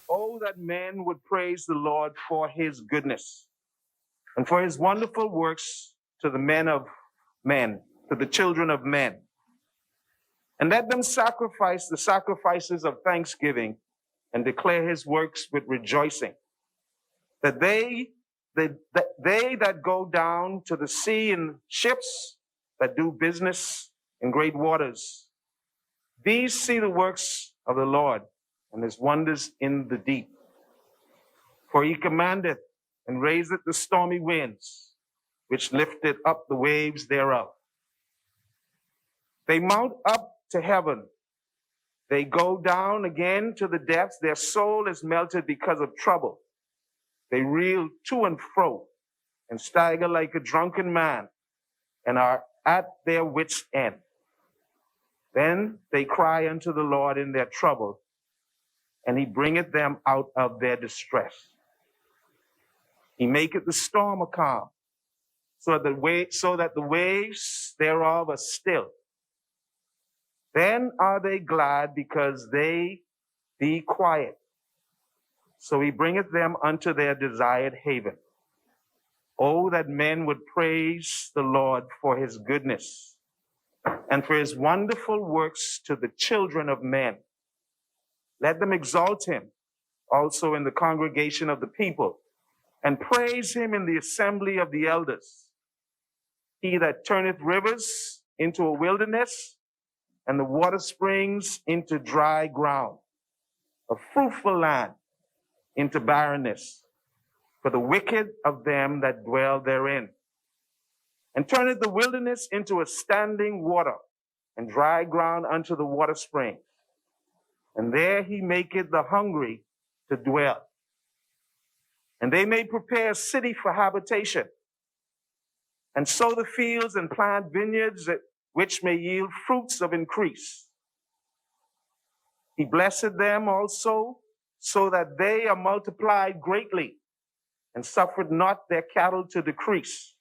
Oh, that men would praise the Lord for his goodness and for his wonderful works to the men of men, to the children of men. And let them sacrifice the sacrifices of thanksgiving and declare his works with rejoicing. That they that go down to the sea in ships, that do business in great waters, these see the works of the Lord and his wonders in the deep. For he commandeth and raiseth the stormy winds, which lifted up the waves thereof. They mount up to heaven. They go down again to the depths. Their soul is melted because of trouble. They reel to and fro and stagger like a drunken man and are at their wits' end. Then they cry unto the Lord in their trouble, and he bringeth them out of their distress. He maketh the storm a calm, so that the waves thereof are still. Then are they glad because they be quiet. So he bringeth them unto their desired haven. Oh, that men would praise the Lord for his goodness and for his wonderful works to the children of men. Let them exalt him also in the congregation of the people, and praise him in the assembly of the elders. He that turneth rivers into a wilderness, and the water springs into dry ground, a fruitful land into barrenness, for the wicked of them that dwell therein. And turneth the wilderness into a standing water, and dry ground unto the water springs. And there he maketh the hungry to dwell. And they may prepare a city for habitation, and sow the fields and plant vineyards which may yield fruits of increase. He blessed them also, so that they are multiplied greatly, and suffered not their cattle to decrease.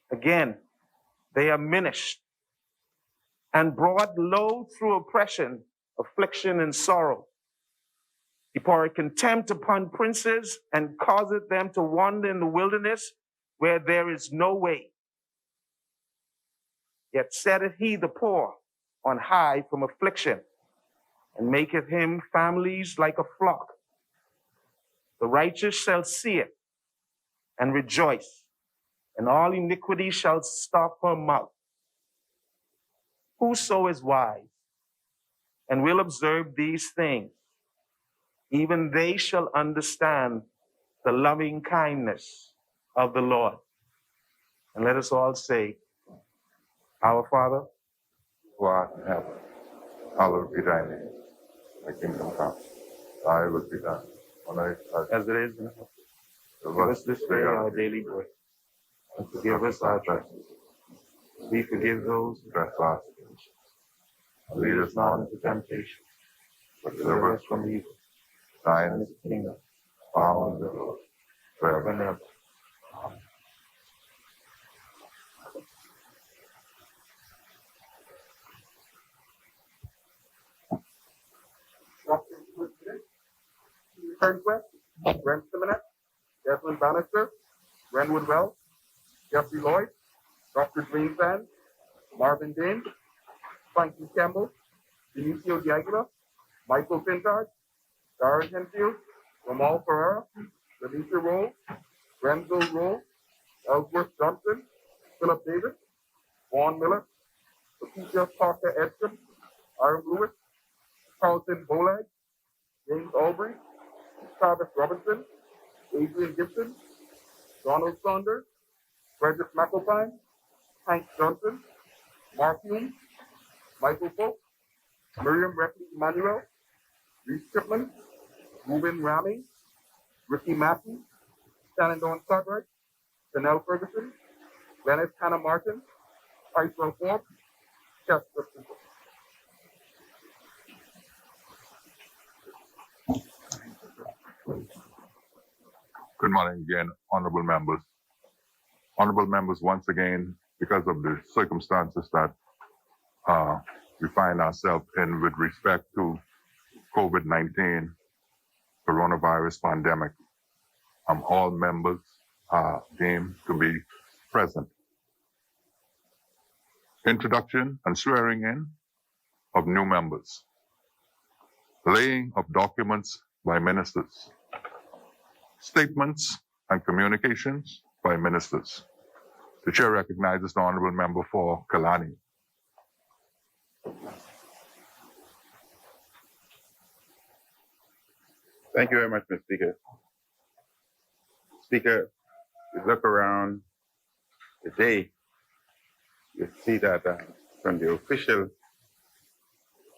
Again, they are minished, and brought low through oppression, affliction, and sorrow. He poureth contempt upon princes, and causeth them to wander in the wilderness, where there is no way. Yet setteth he the poor on high from affliction, and maketh him families like a flock. The righteous shall see it and rejoice, and all iniquity shall stop her mouth. Whoso is wise and will observe these things, even they shall understand the loving kindness of the Lord. And let us all say, Our Father, who art in heaven, hallowed be thy name. Thy kingdom come, thy will be done, on earth as it is in heaven. Give Give us this day our daily bread, and forgive us our trespasses. We forgive those who trespass. and lead us not into temptation, but deliver us from evil. Thine is the kingdom, power, and the glory, forever and ever. Amen. Turnquist, Brent Simonet, Desmond Bannister, Renwood Wells, Jeffrey Lloyd, Dr. Greensand, Marvin James, Frankie Campbell, Benicio de Aguilar, Michael Pintard, Darren Henfield, Ramal Ferreira, Leticia Roll, Renzo Roll, Ellsworth Johnson, Philip Davis, Vaughn Miller, Leticia Parker Edson, Aaron Lewis, Carlton Bolag, James Albury, Travis Robinson, Adrian Gibson, Donald Saunders, Frederick McElpine, Hank Johnson, Mark Hume, Michael Polk, Miriam Reckley Emmanuel, Reese Chipman, Ruben Rami, Ricky Mackey, Shannon Dawn Cartwright, Janelle Ferguson, Glennis Hannah Martin, Icewell Forbes, Chester Cooper. Good morning again, honorable members. Honorable members, once again, because of the circumstances that we find ourselves in with respect to COVID-19, coronavirus pandemic, all members are deemed to be present. Introduction and swearing in of new members. Laying of documents by ministers. Statements and communications by ministers. The chair recognizes the honorable member for Kalani. Thank you very much, Mr. Speaker. Speaker, you look around today, you see that from the official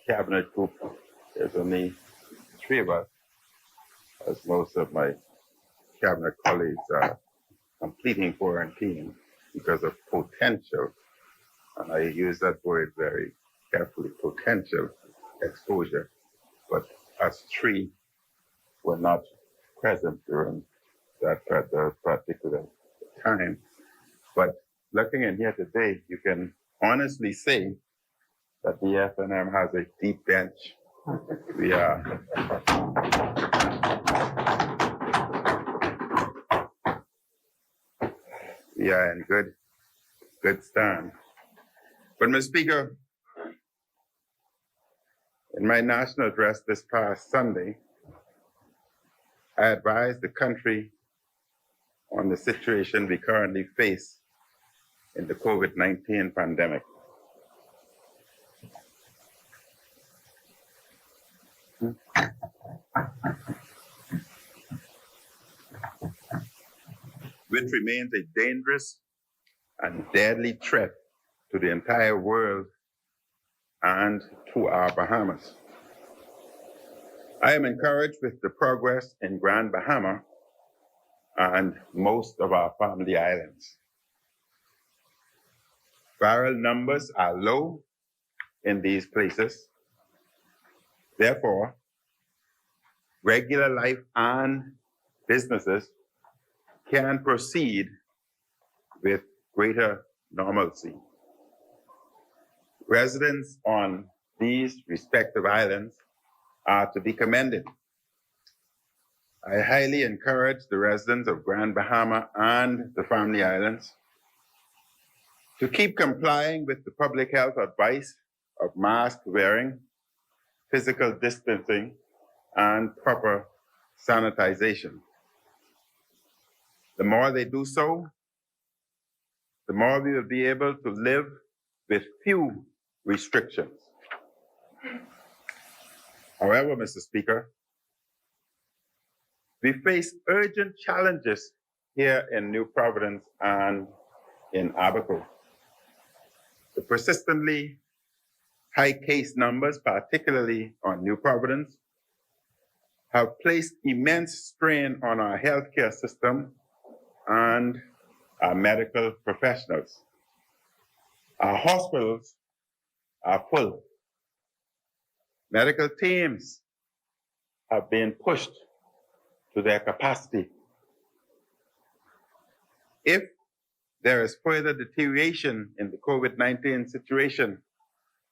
cabinet group, there's only 3 of us, as most of my cabinet colleagues are completing quarantine because of potential, and I use that word very carefully, potential exposure. But us 3 were not present during that particular time. But looking in here today, you can honestly say that the FNM has a deep bench. We are in good stand. But Mr. Speaker, in my national address this past Sunday, I advised the country on the situation we currently face in the COVID-19 pandemic. Which remains a dangerous and deadly threat to the entire world and to our Bahamas. I am encouraged with the progress in Grand Bahama and most of our family islands. Viral numbers are low in these places. Therefore, regular life and businesses can proceed with greater normalcy. Residents on these respective islands are to be commended. I highly encourage the residents of Grand Bahama and the Family Islands to keep complying with the public health advice of mask wearing, physical distancing, and proper sanitization. The more they do so, the more we will be able to live with few restrictions. However, Mr. Speaker, we face urgent challenges here in New Providence and in Abaco. The persistently high case numbers, particularly on New Providence, have placed immense strain on our healthcare system and our medical professionals. Our hospitals are full. Medical teams have been pushed to their capacity. If there is further deterioration in the COVID-19 situation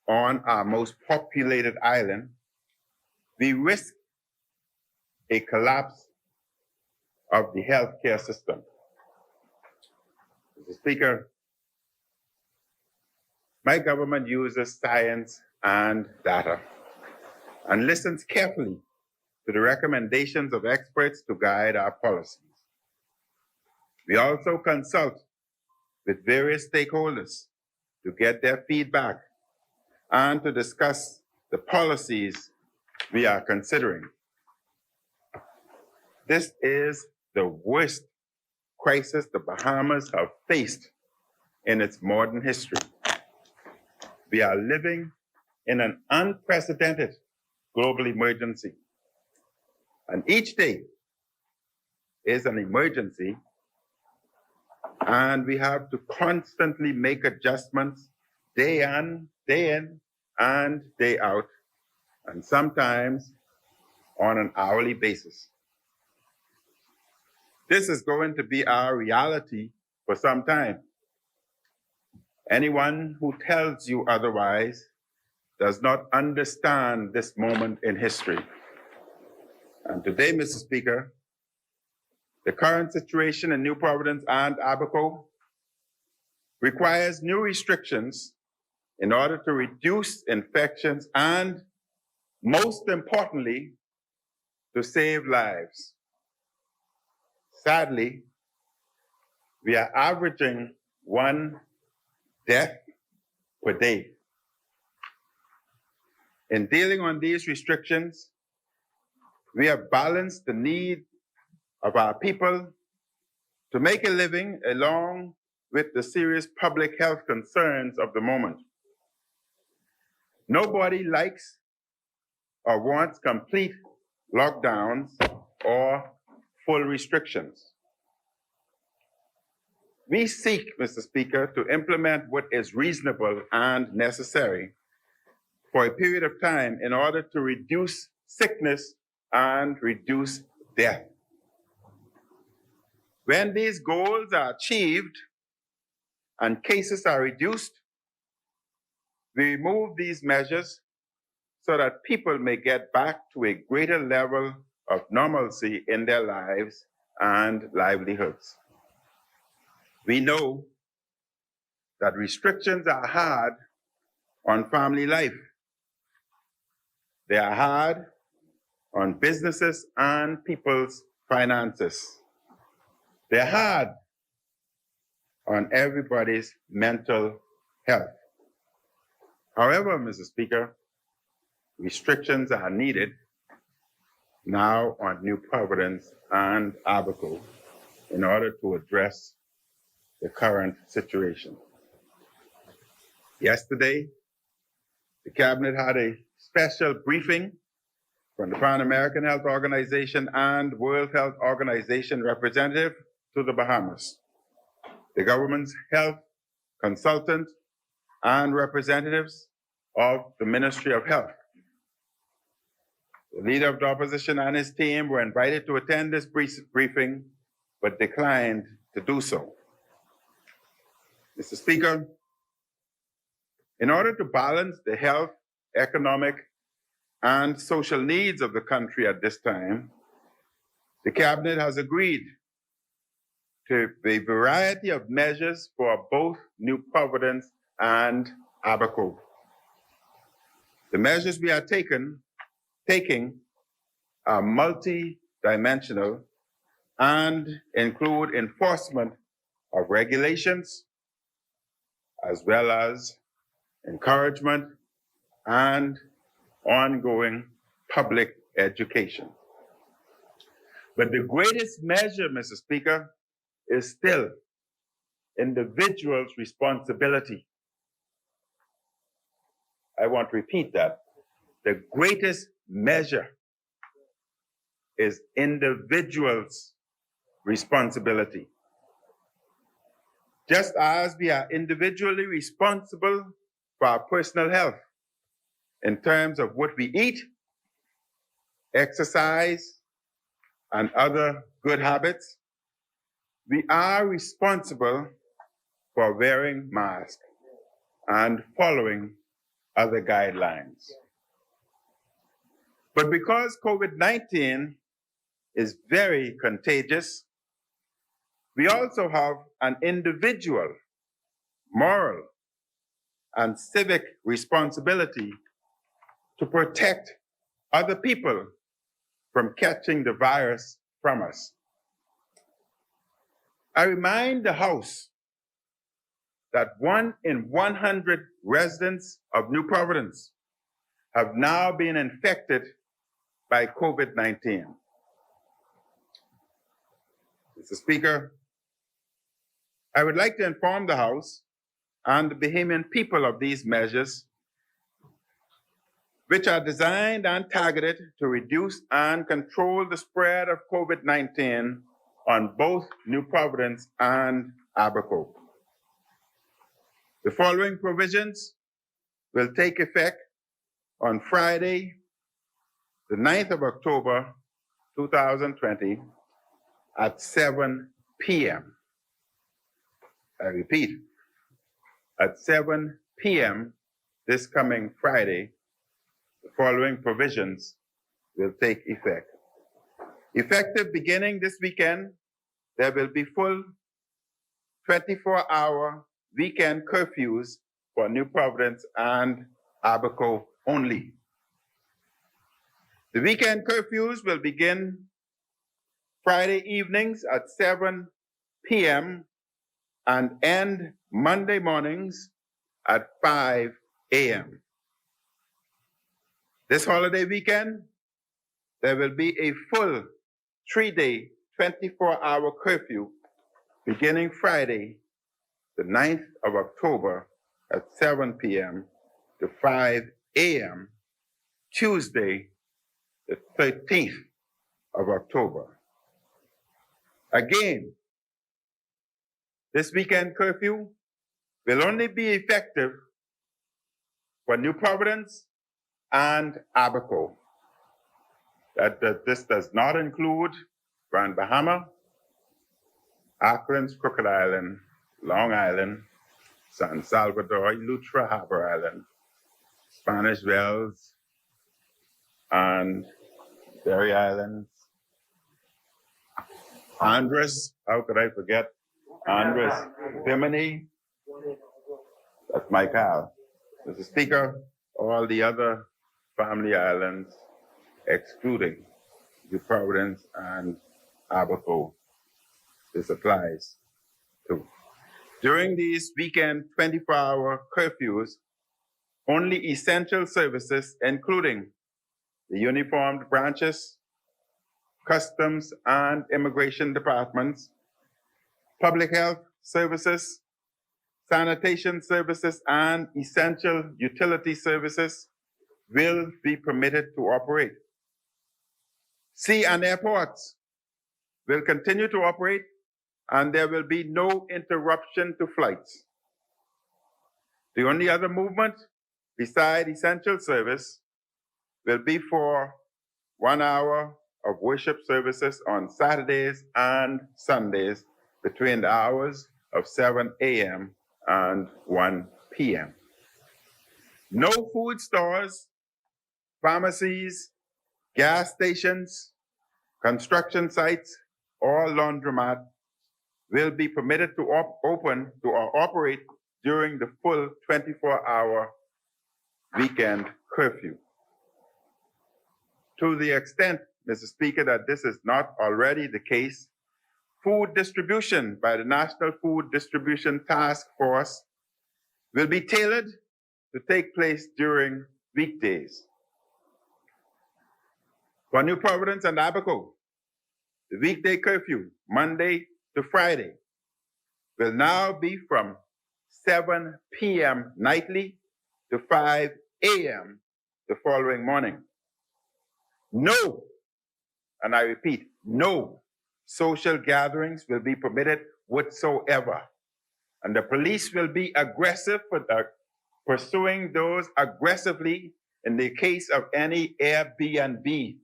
on our most populated island, we risk a collapse of the healthcare system. Mr. Speaker, my government uses science and data and listens carefully to the recommendations of experts to guide our policies. We also consult with various stakeholders to get their feedback and to discuss the policies we are considering. This is the worst crisis the Bahamas have faced in its modern history. We are living in an unprecedented global emergency. And each day is an emergency, and we have to constantly make adjustments day in and day out, and sometimes on an hourly basis. This is going to be our reality for some time. Anyone who tells you otherwise does not understand this moment in history. And today, Mr. Speaker, the current situation in New Providence and Abaco requires new restrictions in order to reduce infections and, most importantly, to save lives. Sadly, we are averaging 1 death per day. In dealing on these restrictions, we have balanced the need of our people to make a living along with the serious public health concerns of the moment. Nobody likes or wants complete lockdowns or full restrictions. We seek, Mr. Speaker, to implement what is reasonable and necessary for a period of time in order to reduce sickness and reduce death. When these goals are achieved and cases are reduced, we remove these measures so that people may get back to a greater level of normalcy in their lives and livelihoods. We know that restrictions are hard on family life. They are hard on businesses and people's finances. They're hard on everybody's mental health. However, Mr. Speaker, restrictions are needed now on New Providence and Abaco in order to address the current situation. Yesterday, the Cabinet had a special briefing from the Pan-American Health Organization and World Health Organization representative to the Bahamas, the government's health consultant, and representatives of the Ministry of Health. The leader of the opposition and his team were invited to attend this briefing, but declined to do so. Mr. Speaker, in order to balance the health, economic, and social needs of the country at this time, the Cabinet has agreed to a variety of measures for both New Providence and Abaco. The measures we are taking are multi-dimensional and include enforcement of regulations, as well as encouragement and ongoing public education. But the greatest measure, Mr. Speaker, is still individuals' responsibility. I want to repeat that. The greatest measure is individuals' responsibility. Just as we are individually responsible for our personal health in terms of what we eat, exercise, and other good habits, we are responsible for wearing masks and following other guidelines. But because COVID-19 is very contagious, we also have an individual, moral, and civic responsibility to protect other people from catching the virus from us. I remind the House that 1 in 100 residents of New Providence have now been infected by COVID-19. Mr. Speaker, I would like to inform the House and the Bahamian people of these measures, which are designed and targeted to reduce and control the spread of COVID-19 on both New Providence and Abaco. The following provisions will take effect on Friday, the 9th of October, 2020 at 7 p.m. I repeat, at 7 p.m. this coming Friday, the following provisions will take effect. Effective beginning this weekend, there will be full 24-hour weekend curfews for New Providence and Abaco only. The weekend curfews will begin Friday evenings at 7 p.m. and end Monday mornings at 5 a.m. This holiday weekend, there will be a full 3-day, 24-hour curfew beginning Friday, the 9th of October at 7 p.m. to 5 a.m., Tuesday, the 13th of October. Again, this weekend curfew will only be effective for New Providence and Abaco. This does not include Grand Bahama, Auckland's Crooked Island, Long Island, San Salvador, Eleuthera Harbor Island, Spanish Wells, and Berry Islands. Andres, how could I forget? Andres, Bimini, that's my Cal. Mr. Speaker, all the other family islands, excluding New Providence and Abaco, this applies to. During these weekend 24-hour curfews, only essential services, including the uniformed branches, customs and immigration departments, public health services, sanitation services, and essential utility services will be permitted to operate. Sea and airports will continue to operate, and there will be no interruption to flights. The only other movement beside essential service will be for 1 hour of worship services on Saturdays and Sundays between the hours of 7 a.m. and 1 p.m. No food stores, pharmacies, gas stations, construction sites, or laundromat will be permitted to open or operate during the full 24-hour weekend curfew. To the extent, Mr. Speaker, that this is not already the case, food distribution by the National Food Distribution Task Force will be tailored to take place during weekdays. For New Providence and Abaco, the weekday curfew, Monday to Friday, will now be from 7 p.m. nightly to 5 a.m. the following morning. No, and I repeat, no social gatherings will be permitted whatsoever. And the police will be aggressive for pursuing those aggressively in the case of any Airbnb.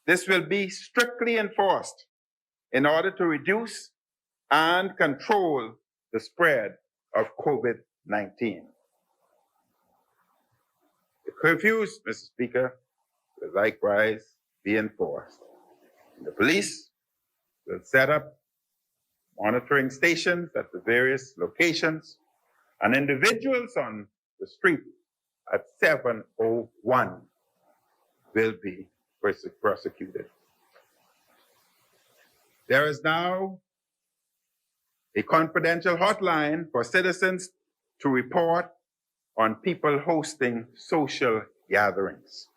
This will be strictly enforced in order to reduce and control the spread of COVID-19. The curfews, Mr. Speaker, will likewise be enforced. The police will set up monitoring stations at the various locations, and individuals on the street at 7:01 will be prosecuted. There is now a confidential hotline for citizens to report on people hosting social gatherings.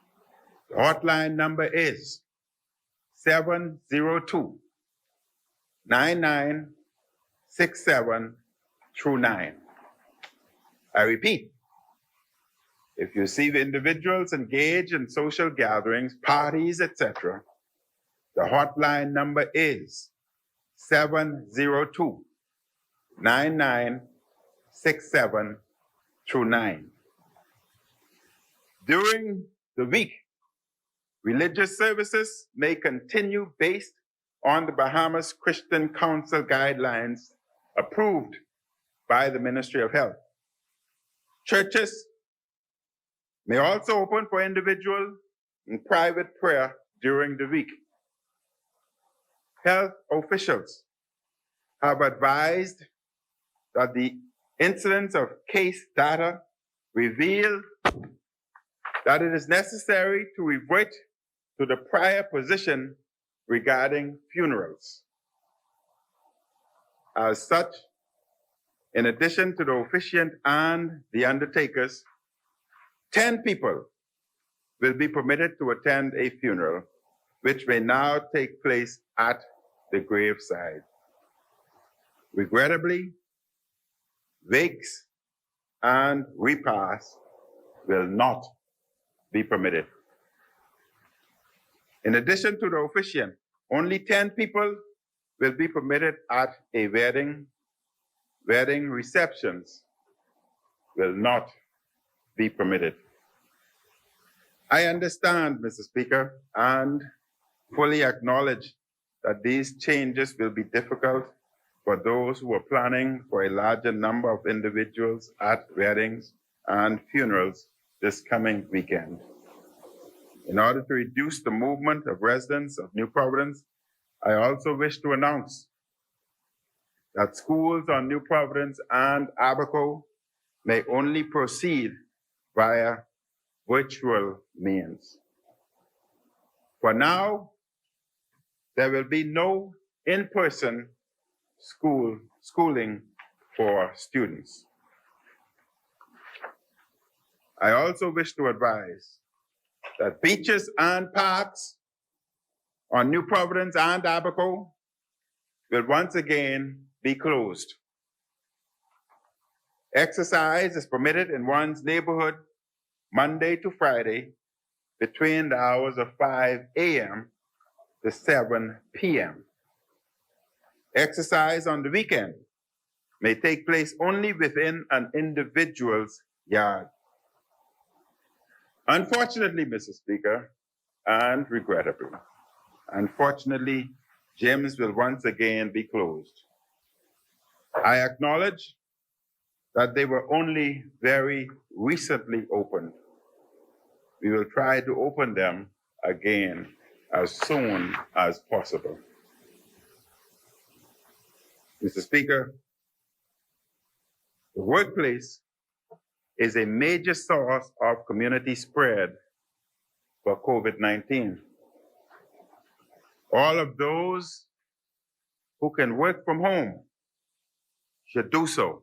The hotline number is 702-9967-9. I repeat, if you see the individuals engaged in social gatherings, parties, etc., the hotline number is 702-9967-9. During the week, religious services may continue based on the Bahamas Christian Council guidelines approved by the Ministry of Health. Churches may also open for individual and private prayer during the week. Health officials have advised that the incidence of case data reveal that it is necessary to revert to the prior position regarding funerals. As such, in addition to the officiant and the undertakers, 10 people will be permitted to attend a funeral, which may now take place at the graveside. Regrettably, wakes and repasts will not be permitted. In addition to the officiant, only 10 people will be permitted at a wedding. Wedding receptions will not be permitted. I understand, Mr. Speaker, and fully acknowledge that these changes will be difficult for those who are planning for a larger number of individuals at weddings and funerals this coming weekend. In order to reduce the movement of residents of New Providence, I also wish to announce that schools on New Providence and Abaco may only proceed via virtual means. For now, there will be no in-person schooling for students. I also wish to advise that beaches and parks on New Providence and Abaco will once again be closed. Exercise is permitted in one's neighborhood Monday to Friday between the hours of 5 a.m. to 7 p.m. Exercise on the weekend may take place only within an individual's yard. Unfortunately, Mr. Speaker, and regrettably, unfortunately, gyms will once again be closed. I acknowledge that they were only very recently opened. We will try to open them again as soon as possible. Mr. Speaker, the workplace is a major source of community spread for COVID-19. All of those who can work from home should do so.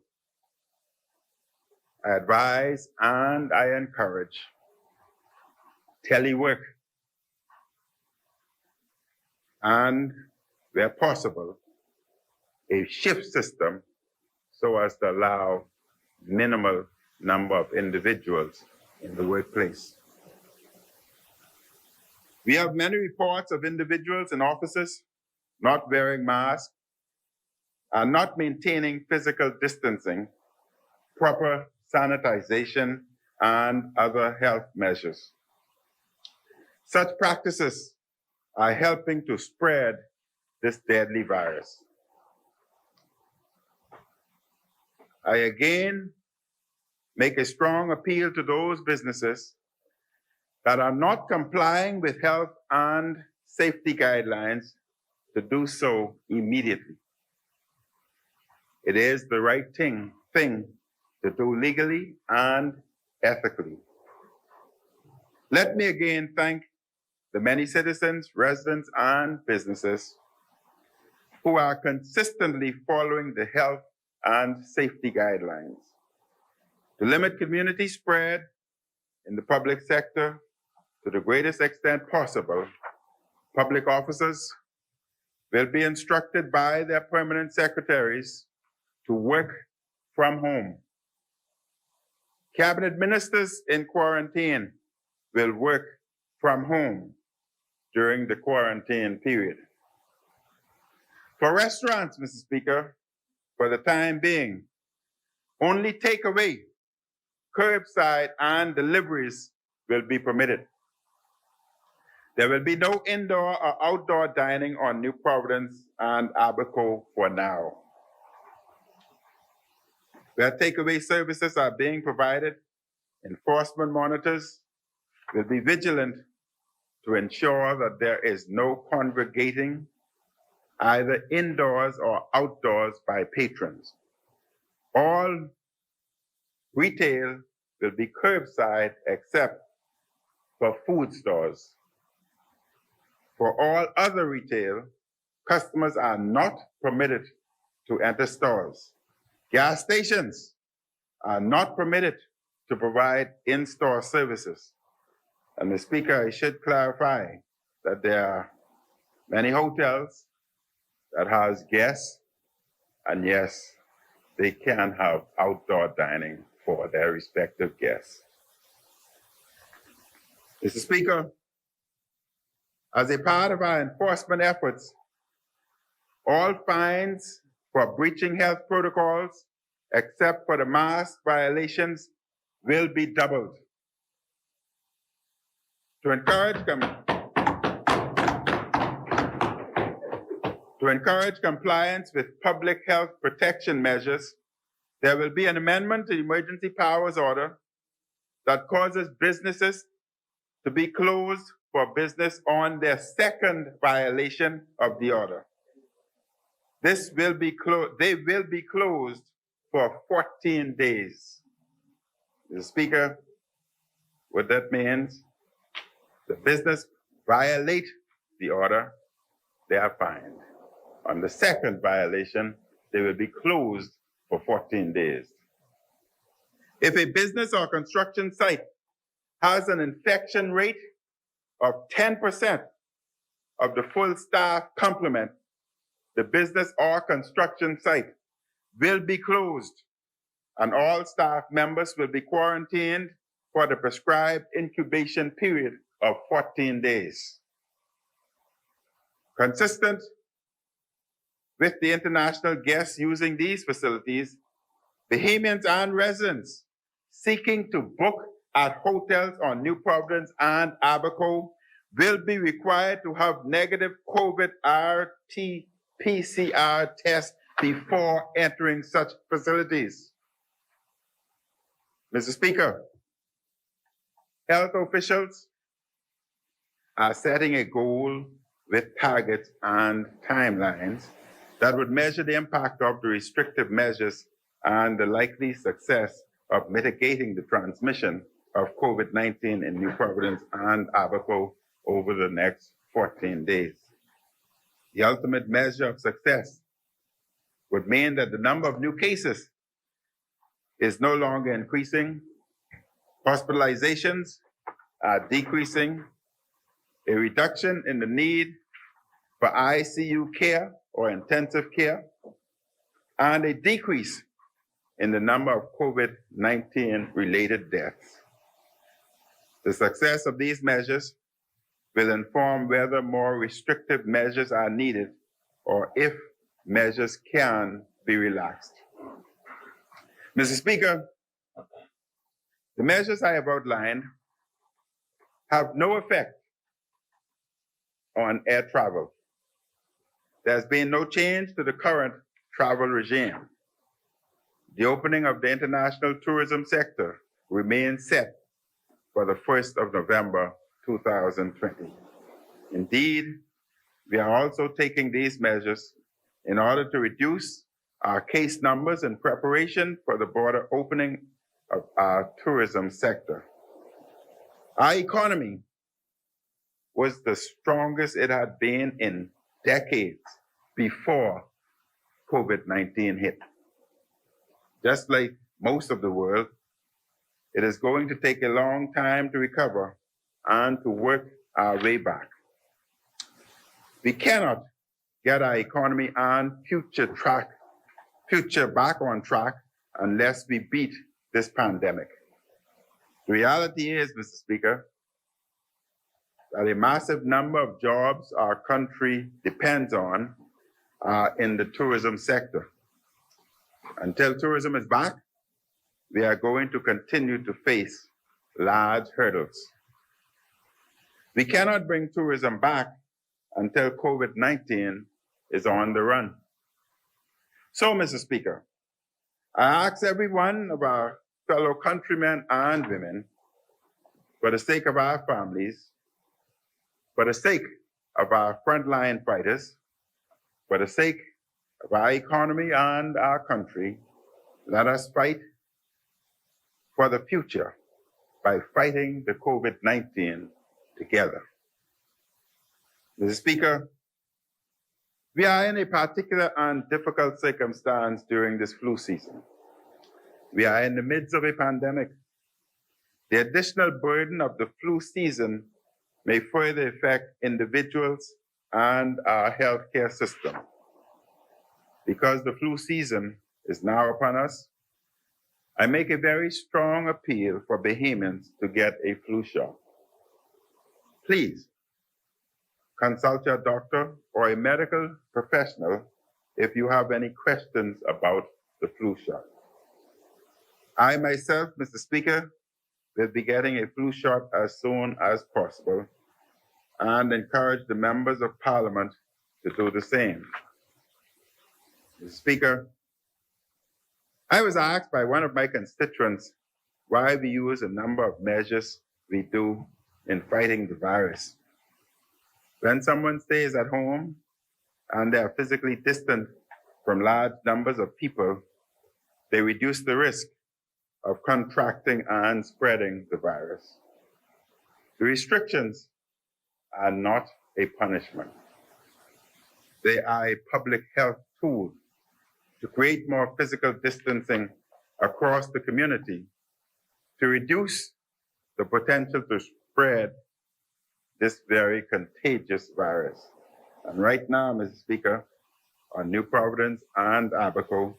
I advise and I encourage telework and, where possible, a shift system so as to allow minimal number of individuals in the workplace. We have many reports of individuals in offices not wearing masks and not maintaining physical distancing, proper sanitization, and other health measures. Such practices are helping to spread this deadly virus. I again make a strong appeal to those businesses that are not complying with health and safety guidelines to do so immediately. It is the right thing to do legally and ethically. Let me again thank the many citizens, residents, and businesses who are consistently following the health and safety guidelines. To limit community spread in the public sector to the greatest extent possible, public officers will be instructed by their permanent secretaries to work from home. Cabinet ministers in quarantine will work from home during the quarantine period. For restaurants, Mr. Speaker, for the time being, only takeaway, curbside, and deliveries will be permitted. There will be no indoor or outdoor dining on New Providence and Abaco for now. Where takeaway services are being provided, enforcement monitors will be vigilant to ensure that there is no congregating either indoors or outdoors by patrons. All retail will be curbside except for food stores. For all other retail, customers are not permitted to enter stores. Gas stations are not permitted to provide in-store services. And the Speaker, I should clarify that there are many hotels that has guests, and yes, they can have outdoor dining for their respective guests. Mr. Speaker, as a part of our enforcement efforts, all fines for breaching health protocols, except for the mask violations, will be doubled. To encourage compliance with public health protection measures, there will be an amendment to the Emergency Powers Order that causes businesses to be closed for business on their second violation of the order. They will be closed for 14 days. Mr. Speaker, what that means, the business violate the order, they are fined. On the second violation, they will be closed for 14 days. If a business or construction site has an infection rate of 10% of the full staff complement, the business or construction site will be closed and all staff members will be quarantined for the prescribed incubation period of 14 days. Consistent with the international guests using these facilities, Bahamians and residents seeking to book at hotels on New Providence and Abaco will be required to have negative COVID RT-PCR tests before entering such facilities. Mr. Speaker, health officials are setting a goal with targets and timelines that would measure the impact of the restrictive measures and the likely success of mitigating the transmission of COVID-19 in New Providence and Abaco over the next 14 days. The ultimate measure of success would mean that the number of new cases is no longer increasing, hospitalizations are decreasing, a reduction in the need for ICU care or intensive care, and a decrease in the number of COVID-19 related deaths. The success of these measures will inform whether more restrictive measures are needed or if measures can be relaxed. Mr. Speaker, the measures I have outlined have no effect on air travel. There's been no change to the current travel regime. The opening of the international tourism sector remains set for the 1st of November, 2020. Indeed, we are also taking these measures in order to reduce our case numbers in preparation for the border opening of our tourism sector. Our economy was the strongest it had been in decades before COVID-19 hit. Just like most of the world, it is going to take a long time to recover and to work our way back. We cannot get our economy and future back on track unless we beat this pandemic. The reality is, Mr. Speaker, that a massive number of jobs our country depends on are in the tourism sector. Until tourism is back, we are going to continue to face large hurdles. We cannot bring tourism back until COVID-19 is on the run. So, Mr. Speaker, I ask every one of our fellow countrymen and women, for the sake of our families, For the sake of our frontline fighters, for the sake of our economy and our country, let us fight for the future by fighting the COVID-19 together. Mr. Speaker, we are in a particular and difficult circumstance during this flu season. We are in the midst of a pandemic. The additional burden of the flu season may further affect individuals and our healthcare system. Because the flu season is now upon us, I make a very strong appeal for Bahamians to get a flu shot. Please consult your doctor or a medical professional if you have any questions about the flu shot. I myself, Mr. Speaker, will be getting a flu shot as soon as possible and encourage the members of Parliament to do the same. Mr. Speaker, I was asked by one of my constituents why we use a number of measures we do in fighting the virus. When someone stays at home and they are physically distant from large numbers of people, they reduce the risk of contracting and spreading the virus. The restrictions are not a punishment. They are a public health tool to create more physical distancing across the community to reduce the potential to spread this very contagious virus. And right now, Mr. Speaker, on New Providence and Abaco,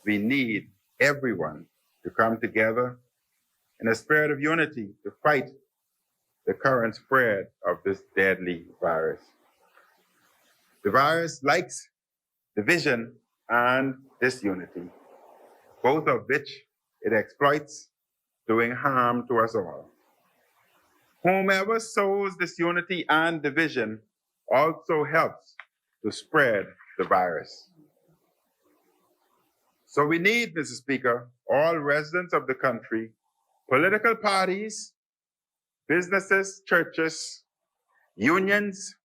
we need everyone to come together in a spirit of unity to fight the current spread of this deadly virus. The virus likes division and disunity, both of which it exploits, doing harm to us all. Whomever sows disunity and division also helps to spread the virus. So we need, Mr. Speaker, all residents of the country, political parties, businesses, churches, unions,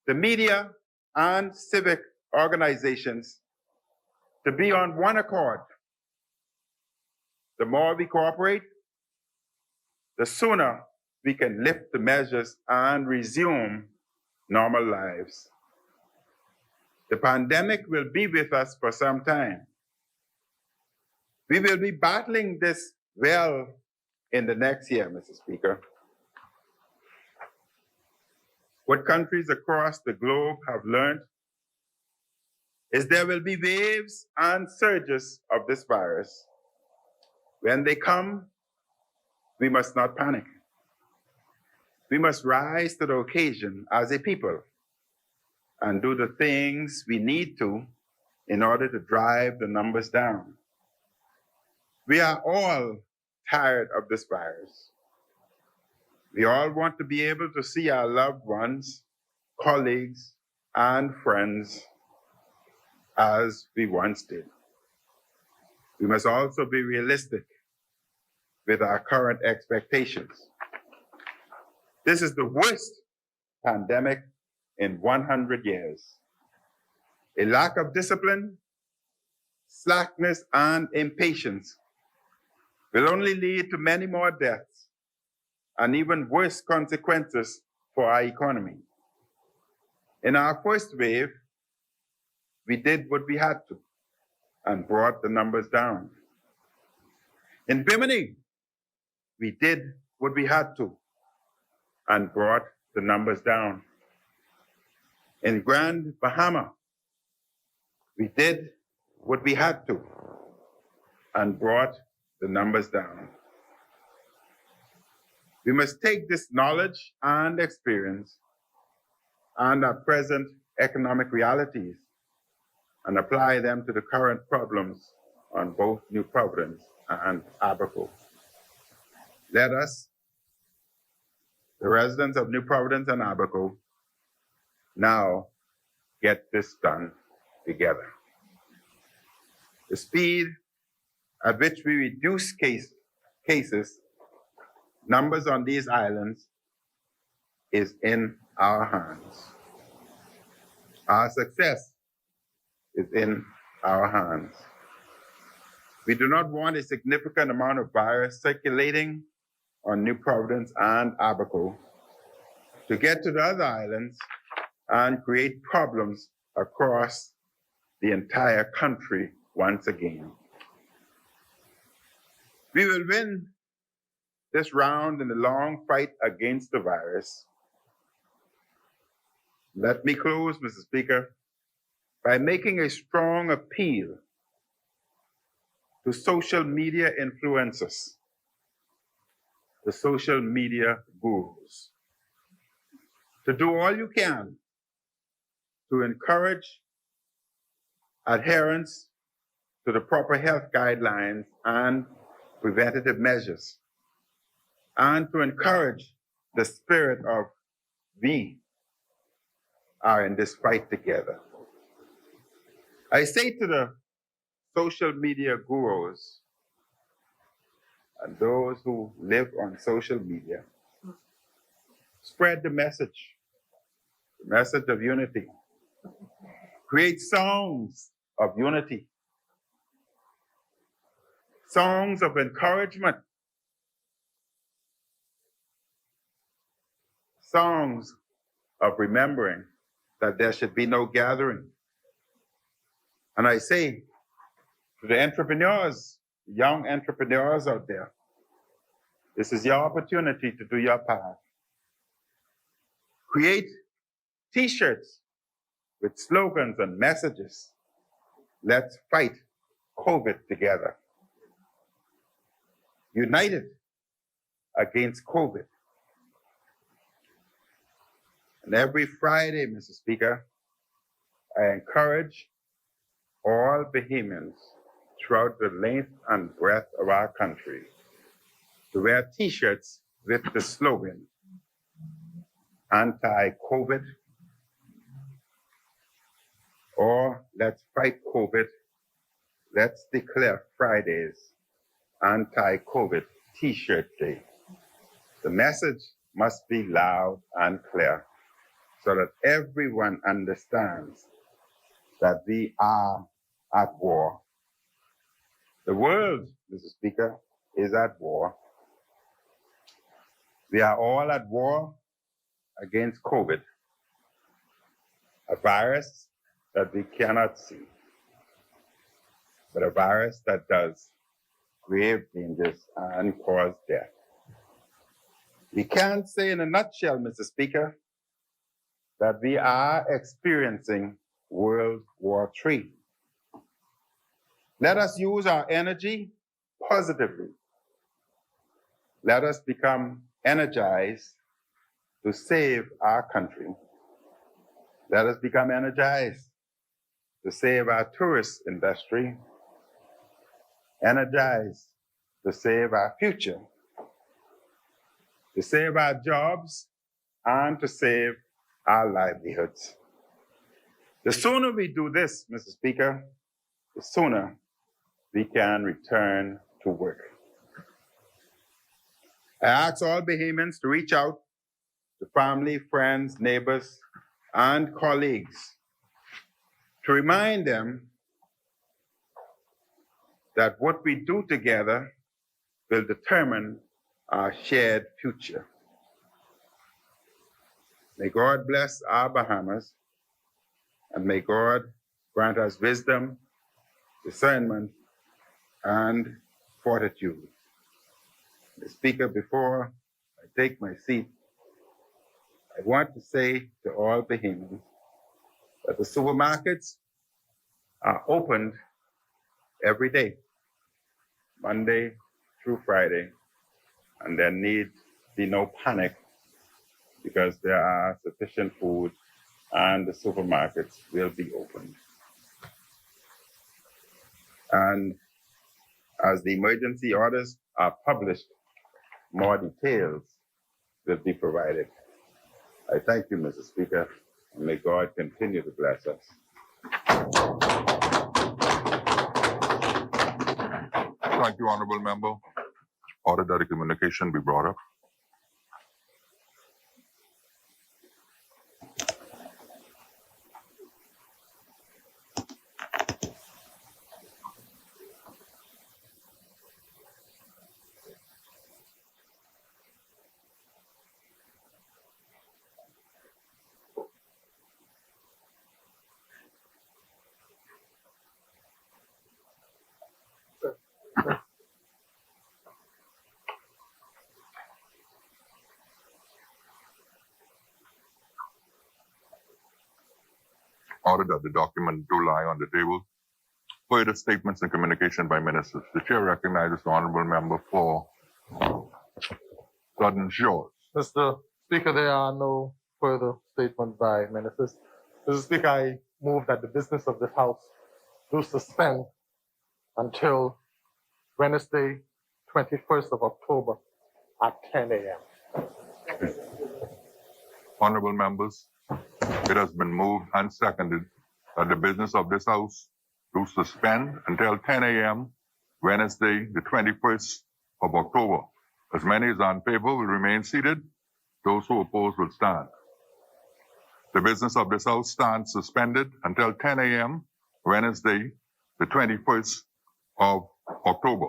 the media, and civic organizations to be on one accord. The more we cooperate, the sooner we can lift the measures and resume normal lives. The pandemic will be with us for some time. We will be battling this well in the next year, Mr. Speaker. What countries across the globe have learned is there will be waves and surges of this virus. When they come, we must not panic. We must rise to the occasion as a people and do the things we need to in order to drive the numbers down. We are all tired of this virus. We all want to be able to see our loved ones, colleagues, and friends as we once did. We must also be realistic with our current expectations. This is the worst pandemic in 100 years. A lack of discipline, slackness, and impatience will only lead to many more deaths and even worse consequences for our economy. In our first wave, we did what we had to and brought the numbers down. In Bimini, we did what we had to and brought the numbers down. In Grand Bahama, we did what we had to and brought the numbers down. We must take this knowledge and experience and our present economic realities and apply them to the current problems on both New Providence and Abaco. Let us, the residents of New Providence and Abaco, now get this done together. The speed at which we reduce cases, numbers on these islands is in our hands. Our success is in our hands. We do not want a significant amount of virus circulating on New Providence and Abaco to get to the other islands and create problems across the entire country once again. We will win this round in the long fight against the virus. Let me close, Mr. Speaker, by making a strong appeal to social media influencers, the social media gurus, to do all you can to encourage adherence to the proper health guidelines and preventative measures, and to encourage the spirit of we are in this fight together. I say to the social media gurus and those who live on social media, spread the message of unity. Create songs of unity, songs of encouragement, songs of remembering that there should be no gathering. And I say to the entrepreneurs, young entrepreneurs out there, this is your opportunity to do your part. Create t-shirts with slogans and messages. Let's fight COVID together. United against COVID. And every Friday, Mr. Speaker, I encourage all Bahamians throughout the length and breadth of our country to wear t-shirts with the slogan, anti-COVID, or let's fight COVID. Let's declare Fridays anti-COVID t-shirt day. The message must be loud and clear so that everyone understands that we are at war. The world, Mr. Speaker, is at war. We are all at war against COVID, a virus that we cannot see, but a virus that does grave dangers and cause death. We can't say in a nutshell, Mr. Speaker, that we are experiencing World War III. Let us use our energy positively. Let us become energized to save our country. Let us become energized to save our tourist industry, energized to save our future, to save our jobs, and to save our livelihoods. The sooner we do this, Mr. Speaker, the sooner we can return to work. I ask all Bahamians to reach out to family, friends, neighbors, and colleagues to remind them that what we do together will determine our shared future. May God bless our Bahamas, and may God grant us wisdom, discernment, and fortitude. Mr. Speaker, before I take my seat, I want to say to all Bahamians that the supermarkets are opened every day, Monday through Friday, and there need be no panic because there are sufficient food and the supermarkets will be opened. And as the emergency orders are published, more details will be provided. I thank you, Mr. Speaker, and may God continue to bless us. Thank you, Honorable Member. Order that a communication be brought up. Ordered that the document do lie on the table. Further statements and communication by ministers. The chair recognizes the honorable member for Southern Shores. Mr. Speaker, there are no further statements by ministers. Mr. Speaker, I move that the business of this House do suspend until Wednesday, 21st of October at 10 a.m. Honorable members, it has been moved and seconded that the business of this House do suspend until 10 a.m. Wednesday, the 21st of October. As many as are in favor will remain seated. Those who oppose will stand. The business of this House stands suspended until 10 a.m. Wednesday, the 21st of October.